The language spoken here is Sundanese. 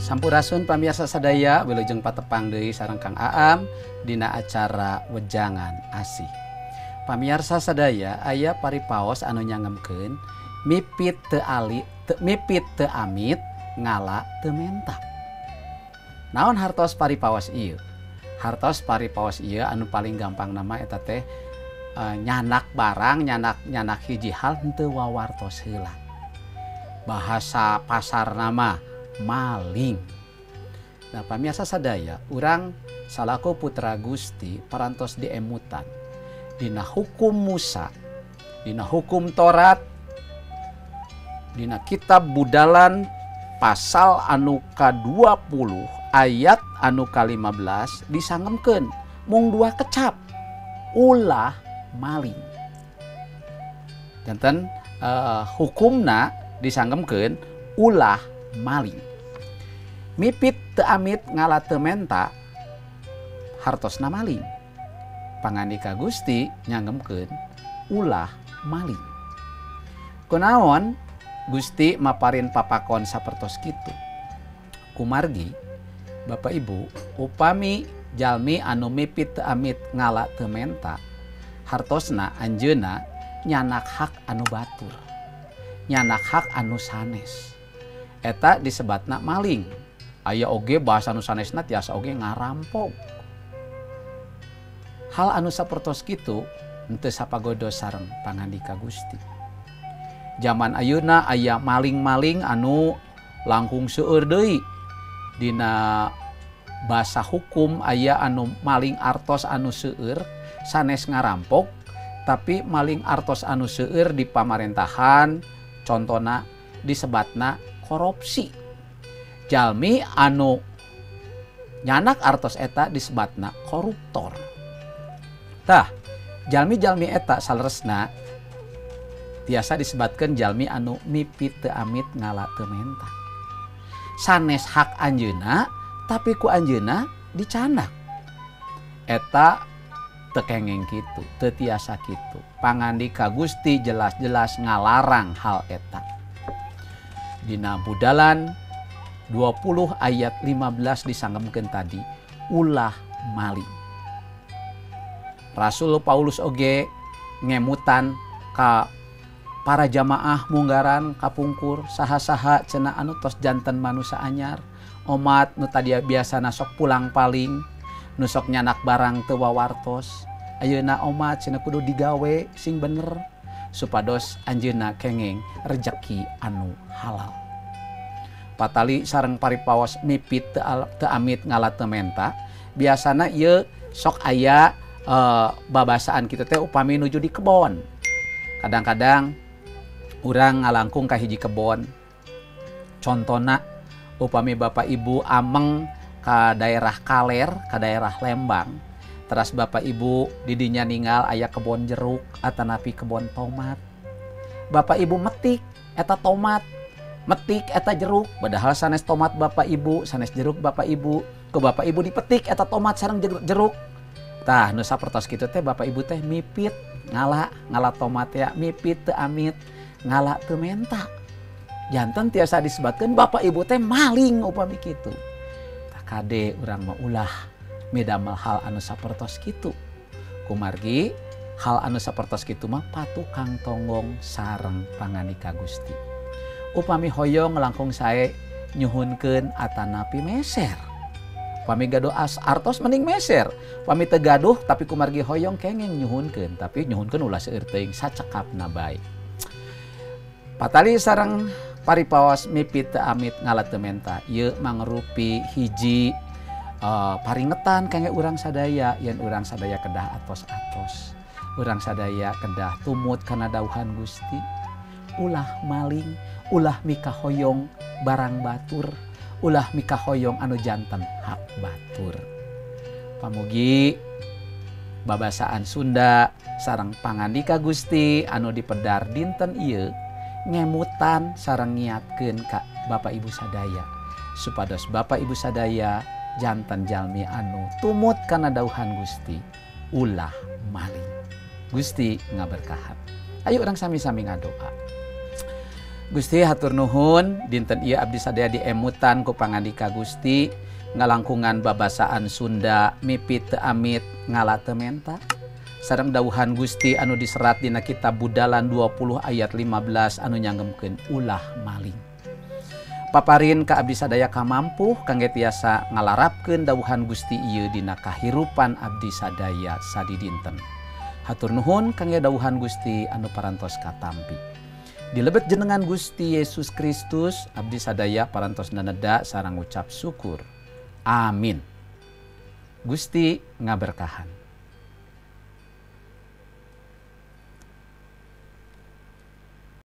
Sampurasun pamiarsa sadaya wilujeng patepang deui sareng Kang Aam dina acara Wejangan Asih. Pamiarsa sadaya aya paripaos anu nyangemkeun mipit teu amit ngala teu mentak. Naon hartos paripaos ieu? Hartos paripaos ieu anu paling gampang nama eta teh nyanak barang, nyanak hiji hal henteu wawartos heula. Bahasa pasar nama maling. Nah, pamiarsa sadaya, urang salaku putra Gusti parantos diemutan dina hukum Musa, dina hukum Torat, dina kitab Budalan pasal anu ka-20 ayat anu ka-15 disangemkeun mung 2 kecap ulah maling. Janten hukumna disangemkeun ulah maling. Mipit teu amit ngala teu menta hartosna maling. Pangandika Gusti nyangemkeun ulah maling. Kunaon Gusti maparin papakon sapertos kitu? Kumargi Bapak Ibu, upami jalmi anu mipit teu amit ngala teu menta hartosna anjeunna nyanak hak anu batur, nyanak hak anu sanes. Eta disebatna maling. Aya oge bahasa anu sanesna tiasa oge ngarampok. Hal anu sapertos kitu henteu sapagodo sareng pangandika Gusti. Zaman ayeuna aya maling-maling anu langkung seueur deui. Dina basa hukum aya anu maling artos anu seueur sanes ngarampok, tapi maling artos anu seueur di pamarentahan contona disebatna korupsi. Jalmi anu nyanak artos eta disebatna koruptor. Tah, jalmi-jalmi eta saleresna tiasa disebatkeun jalmi anu mipit teu amit ngala teu menta. Sanes hak anjeunna tapi ku anjeunna dicanak. Eta teu kengeng kitu, teu tiasa kitu. Pangandika Gusti jelas-jelas ngalarang hal eta. Dina Budalan 20 ayat 15 disangemkeun tadi ulah maling. Rasul Paulus oge ngemutan ka para jamaah munggaran kapungkur saha-saha cenah anu tos janten manusia anyar, omat nu tadi biasana sok pulang paling, nu sok nyanak barang teu wawartos. Ayeuna omat cenah kudu digawe sing bener supados anjeunna kengeng rejeki anu halal. Patali sareng paripaos mipit teu amit ngala teu menta biasana ieu sok aya babasaan kitu teh upami nuju di kebon. Kadang-kadang urang ngalangkung ka hiji kebon. Contona upami Bapak Ibu ameng ka daerah Kaler, ka daerah Lembang. Teras Bapak Ibu didinya ninggal aya kebon jeruk atanapi kebon tomat. Bapak Ibu metik eta tomat, metik eta jeruk, padahal sanes tomat Bapak Ibu, sanes jeruk Bapak Ibu, ke Bapak Ibu dipetik eta tomat sareng jeruk. Tah nu sapertos kitu teh Bapak Ibu teh mipit ngala tomat ya, mipit teu amit ngala teu menta. Janten tiasa disebutkeun Bapak Ibu teh maling upami kitu. Tah kade urang mah ulah midamel hal anu sapertos kitu. Kumargi hal anu sapertos kitu mah patukang tonggong sareng pangandika Gusti. Upami hoyong langkung sae nyuhunkeun atanapi meser. Upami gaduh artos mending meser. Upami teu gaduh tapi kumargi hoyong kengeng nyuhunkeun, tapi nyuhunkeun ulah seueur teuing sacekapna bae. Patali sareng paripaos mipit teu amit ngala teu menta ieu mangrupi hiji paringetan kangge urang sadaya yen urang sadaya kedah atos-atos. Urang sadaya kedah tumut kana dawuhan Gusti. Ulah maling, ulah mikahoyong barang batur, ulah mikahoyong anu janten hak batur. Pamugi babasaan Sunda sareng pangandika Gusti anu dipedar dinten ieu ngemutan sareng ngiatkeun ka Bapak Ibu sadaya supados Bapak Ibu sadaya janten jalmi anu tumut kana dawuhan Gusti ulah maling. Gusti ngaberkahan. Ayo urang sami-sami ngadoa. Gusti hatur nuhun dinten ieu abdi sadaya diemutan ku pangandika Gusti ngalangkungan babasaan Sunda mipit teu amit ngala teu menta sareng dawuhan Gusti anu diserat dina kitab Budalan 20 ayat 15 anu nyanggemkeun ulah maling. Paparin ka abdi sadaya kamampuh kangge tiasa ngalarapkeun dawuhan Gusti ieu dina kahirupan abdi sadaya sadi dinten. Hatur nuhun kangge dawuhan Gusti anu parantos katampi. Dilebet jenengan Gusti Yesus Kristus, abdi sadaya parantos naneda sareng ucap syukur. Amin. Gusti ngaberkahan.